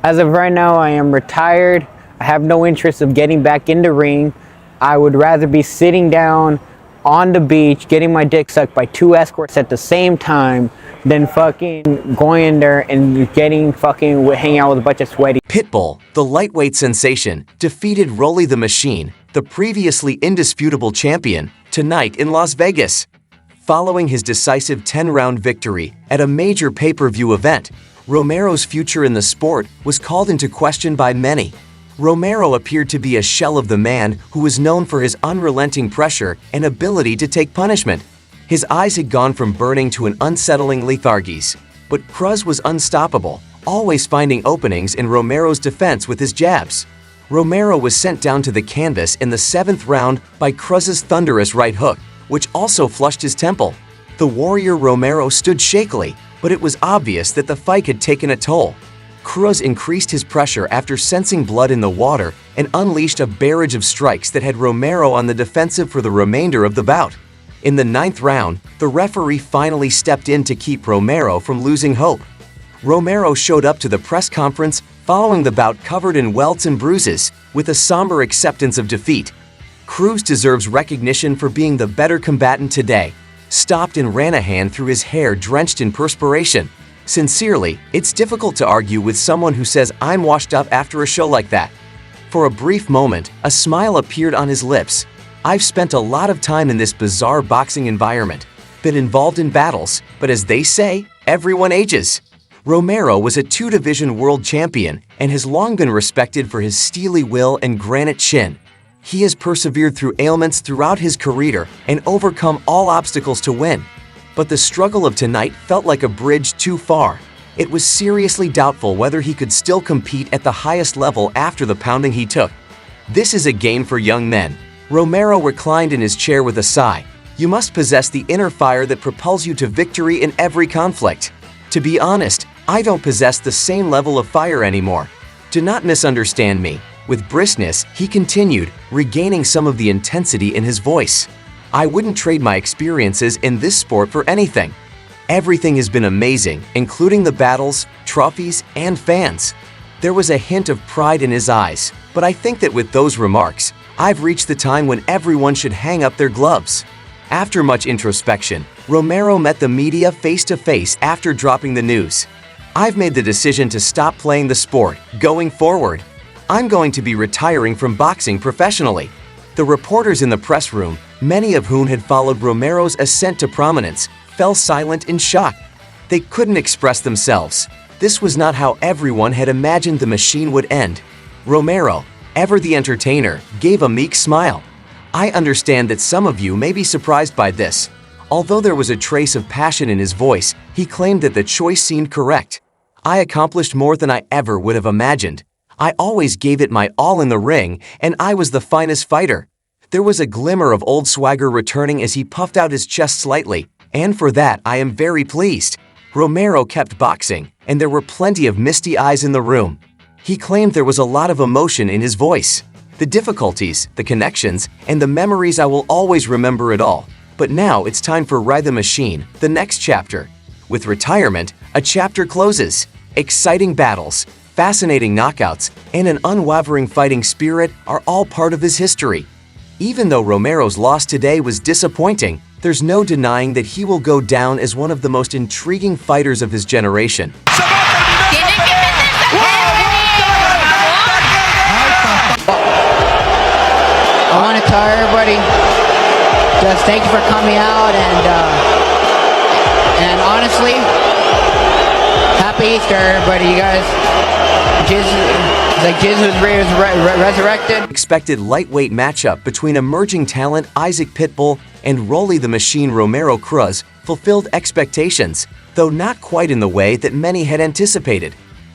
As of right now, I am retired. I have no interest of getting back in the ring. I would rather be sitting down on the beach, getting my dick sucked by 2 escorts at the same time than fucking going in there and getting fucking hanging out with a bunch of sweaty. Pitbull, the lightweight sensation, defeated Rolly the Machine, the previously indisputable champion, tonight in Las Vegas. Following his decisive 10-round victory at a major pay-per-view event, Romero's future in the sport was called into question by many. Romero appeared to be a shell of the man who was known for his unrelenting pressure and ability to take punishment. His eyes had gone from burning to an unsettling lethargies. But Cruz was unstoppable, always finding openings in Romero's defense with his jabs. Romero was sent down to the canvas in the 7th round by Cruz's thunderous right hook, which also flushed his temple. The warrior Romero stood shakily, but it was obvious that the fight had taken a toll. Cruz increased his pressure after sensing blood in the water and unleashed a barrage of strikes that had Romero on the defensive for the remainder of the bout. In the 9th round, the referee finally stepped in to keep Romero from losing hope. Romero showed up to the press conference following the bout covered in welts and bruises, with a somber acceptance of defeat. Cruz deserves recognition for being the better combatant today. Stopped and ran a hand through his hair drenched in perspiration. Sincerely, it's difficult to argue with someone who says I'm washed up after a show like that. For a brief moment, a smile appeared on his lips. I've spent a lot of time in this bizarre boxing environment, been involved in battles, but as they say, everyone ages. Romero was a 2-division world champion and has long been respected for his steely will and granite chin. He has persevered through ailments throughout his career and overcome all obstacles to win. But the struggle of tonight felt like a bridge too far. It was seriously doubtful whether he could still compete at the highest level after the pounding he took. This is a game for young men. Romero reclined in his chair with a sigh. You must possess the inner fire that propels you to victory in every conflict. To be honest, I don't possess the same level of fire anymore. Do not misunderstand me. With briskness, he continued, regaining some of the intensity in his voice. I wouldn't trade my experiences in this sport for anything. Everything has been amazing, including the battles, trophies, and fans. There was a hint of pride in his eyes, but I think that with those remarks, I've reached the time when everyone should hang up their gloves. After much introspection, Romero met the media face-to-face after dropping the news. I've made the decision to stop playing the sport, going forward. I'm going to be retiring from boxing professionally. The reporters in the press room, many of whom had followed Romero's ascent to prominence, fell silent in shock. They couldn't express themselves. This was not how everyone had imagined the machine would end. Romero, ever the entertainer, gave a meek smile. I understand that some of you may be surprised by this. Although there was a trace of passion in his voice, he claimed that the choice seemed correct. I accomplished more than I ever would have imagined. I always gave it my all in the ring, and I was the finest fighter. There was a glimmer of old swagger returning as he puffed out his chest slightly, and for that I am very pleased. Romero kept boxing, and there were plenty of misty eyes in the room. He claimed there was a lot of emotion in his voice. The difficulties, the connections, and the memories, I will always remember it all. But now it's time for Ride the Machine, the next chapter. With retirement, a chapter closes. Exciting battles, fascinating knockouts, and an unwavering fighting spirit are all part of his history. Even though Romero's loss today was disappointing, there's no denying that he will go down as one of the most intriguing fighters of his generation. I want to tell everybody, just thank you for coming out, and honestly, happy Easter, everybody. You guys, Jesus was resurrected. Expected lightweight matchup between emerging talent Isaac Pitbull and Rolly the Machine Romero Cruz fulfilled expectations, though not quite in the way that many had anticipated.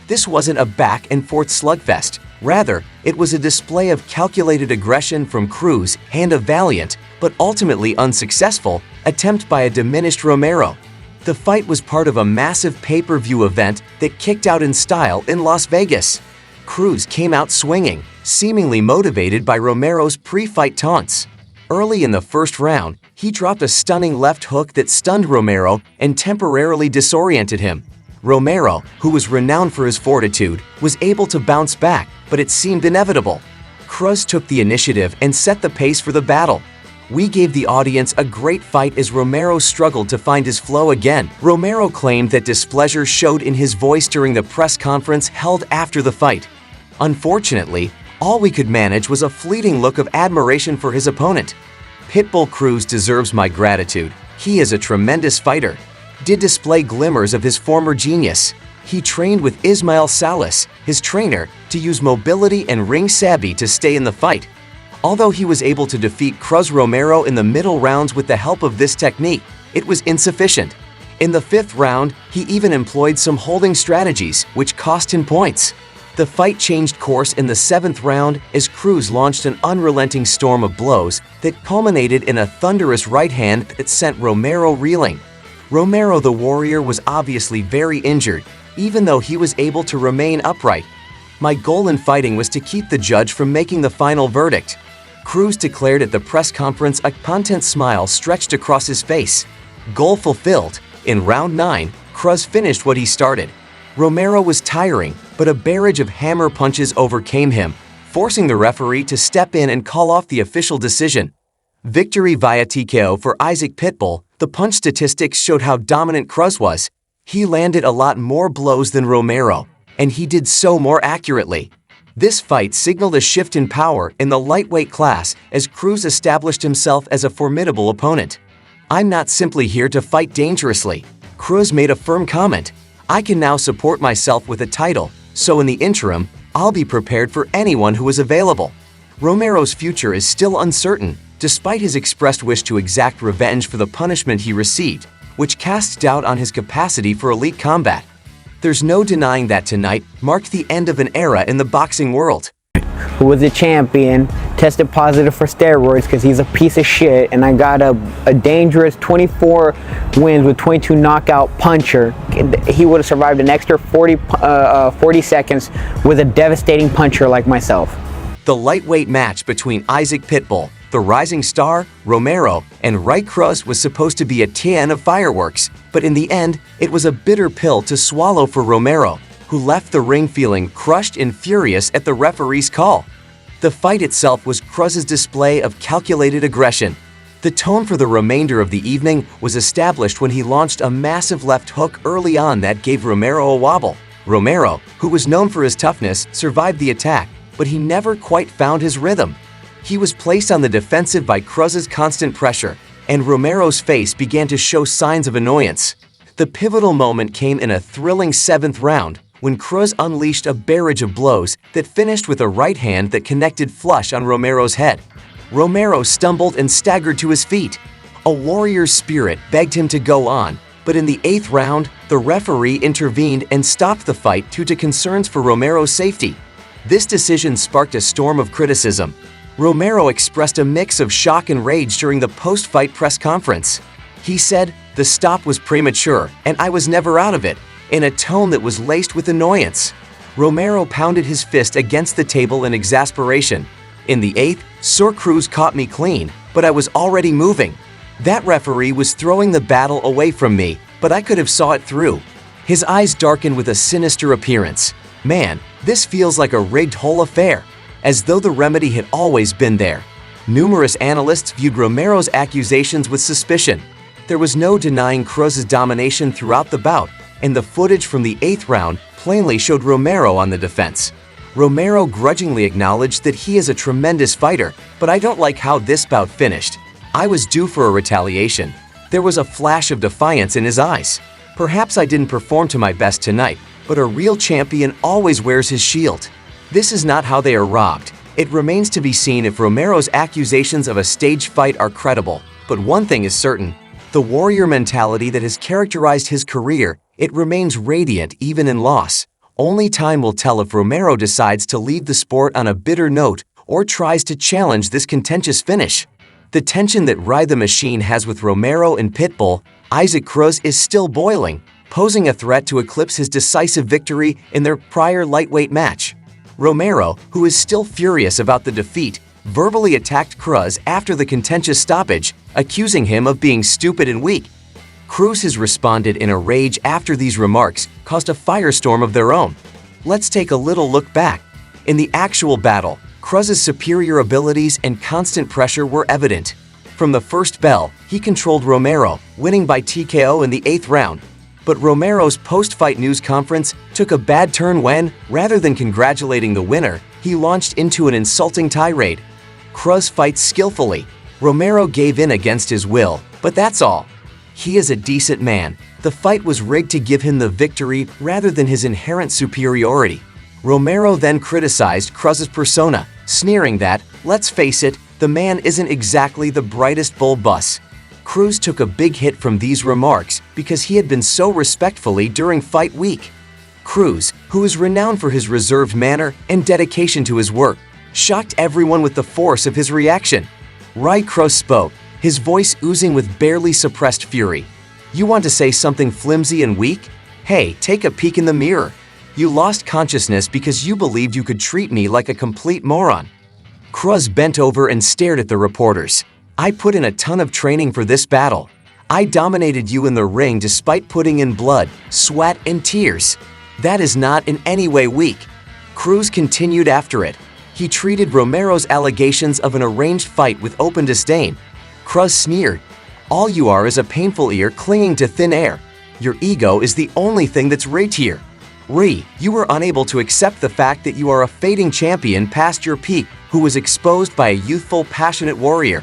This wasn't a back-and-forth slugfest. Rather, it was a display of calculated aggression from Cruz and a valiant, but ultimately unsuccessful, attempt by a diminished Romero. The fight was part of a massive pay-per-view event that kicked out in style in Las Vegas. Cruz came out swinging, seemingly motivated by Romero's pre-fight taunts. Early in the first round, he dropped a stunning left hook that stunned Romero and temporarily disoriented him. Romero, who was renowned for his fortitude, was able to bounce back, but it seemed inevitable. Cruz took the initiative and set the pace for the battle. We gave the audience a great fight as Romero struggled to find his flow again. Romero claimed that displeasure showed in his voice during the press conference held after the fight. Unfortunately, all we could manage was a fleeting look of admiration for his opponent. Pitbull Cruz deserves my gratitude. He is a tremendous fighter. Did display glimmers of his former genius. He trained with Ismael Salas, his trainer, to use mobility and ring savvy to stay in the fight. Although he was able to defeat Cruz Romero in the middle rounds with the help of this technique, it was insufficient. In the 5th round, he even employed some holding strategies, which cost him points. The fight changed course in the 7th round as Cruz launched an unrelenting storm of blows that culminated in a thunderous right hand that sent Romero reeling. Romero the Warrior was obviously very injured, even though he was able to remain upright. My goal in fighting was to keep the judge from making the final verdict. Cruz declared at the press conference, a content smile stretched across his face. Goal fulfilled. In round 9, Cruz finished what he started. Romero was tiring, but a barrage of hammer punches overcame him, forcing the referee to step in and call off the official decision. Victory via TKO for Isaac Pitbull. The punch statistics showed how dominant Cruz was. He landed a lot more blows than Romero, and he did so more accurately. This fight signaled a shift in power in the lightweight class as Cruz established himself as a formidable opponent. "I'm not simply here to fight dangerously," Cruz made a firm comment. "I can now support myself with a title, so in the interim, I'll be prepared for anyone who is available." Romero's future is still uncertain, despite his expressed wish to exact revenge for the punishment he received, which casts doubt on his capacity for elite combat. There's no denying that tonight marked the end of an era in the boxing world. Who was a champion, tested positive for steroids because he's a piece of shit, and I got a dangerous 24 wins with 22 knockout puncher. He would have survived an extra 40 seconds with a devastating puncher like myself. The lightweight match between Isaac Pitbull, the rising star, Romero, and Ray Cruz was supposed to be a 10 of fireworks, but in the end, it was a bitter pill to swallow for Romero, who left the ring feeling crushed and furious at the referee's call. The fight itself was Cruz's display of calculated aggression. The tone for the remainder of the evening was established when he launched a massive left hook early on that gave Romero a wobble. Romero, who was known for his toughness, survived the attack, but he never quite found his rhythm. He was placed on the defensive by Cruz's constant pressure, and Romero's face began to show signs of annoyance. The pivotal moment came in a thrilling 7th round, when Cruz unleashed a barrage of blows that finished with a right hand that connected flush on Romero's head. Romero stumbled and staggered to his feet. A warrior's spirit begged him to go on, but in the 8th round, the referee intervened and stopped the fight due to concerns for Romero's safety. This decision sparked a storm of criticism. Romero expressed a mix of shock and rage during the post-fight press conference. He said, "The stop was premature, and I was never out of it," in a tone that was laced with annoyance. Romero pounded his fist against the table in exasperation. In the 8th, "Sir Cruz caught me clean, but I was already moving. That referee was throwing the battle away from me, but I could have saw it through." His eyes darkened with a sinister appearance. "Man, this feels like a rigged whole affair," as though the remedy had always been there. Numerous analysts viewed Romero's accusations with suspicion. There was no denying Cruz's domination throughout the bout, and the footage from the 8th round plainly showed Romero on the defense. Romero grudgingly acknowledged that he is a tremendous fighter, but "I don't like how this bout finished. I was due for a retaliation." There was a flash of defiance in his eyes. "Perhaps I didn't perform to my best tonight, but a real champion always wears his shield." This is not how they are robbed. It remains to be seen if Romero's accusations of a staged fight are credible, but one thing is certain. The warrior mentality that has characterized his career, it remains radiant even in loss. Only time will tell if Romero decides to leave the sport on a bitter note or tries to challenge this contentious finish. The tension that Ray the Machine has with Romero and Pitbull, Isaac Cruz, is still boiling, posing a threat to eclipse his decisive victory in their prior lightweight match. Romero, who is still furious about the defeat, verbally attacked Cruz after the contentious stoppage, accusing him of being stupid and weak. Cruz has responded in a rage after these remarks caused a firestorm of their own. Let's take a little look back. In the actual battle, Cruz's superior abilities and constant pressure were evident. From the first bell, he controlled Romero, winning by TKO in the 8th round. But Romero's post-fight news conference took a bad turn when, rather than congratulating the winner, he launched into an insulting tirade. Cruz fights skillfully. Romero gave in against his will, but that's all. He is a decent man. The fight was rigged to give him the victory rather than his inherent superiority. Romero then criticized Cruz's persona, sneering that, let's face it, the man isn't exactly the brightest bull bus. Cruz took a big hit from these remarks because he had been so respectfully during fight week. Cruz, who is renowned for his reserved manner and dedication to his work, shocked everyone with the force of his reaction. Cruz spoke, his voice oozing with barely suppressed fury. You want to say something flimsy and weak? Hey, take a peek in the mirror. You lost consciousness because you believed you could treat me like a complete moron. Cruz bent over and stared at the reporters. I put in a ton of training for this battle. I dominated you in the ring despite putting in blood, sweat, and tears. That is not in any way weak. Cruz continued after it. He treated Romero's allegations of an arranged fight with open disdain. Cruz sneered. All you are is a painful ear clinging to thin air. Your ego is the only thing that's rigged here. You were unable to accept the fact that you are a fading champion past your peak who was exposed by a youthful, passionate warrior.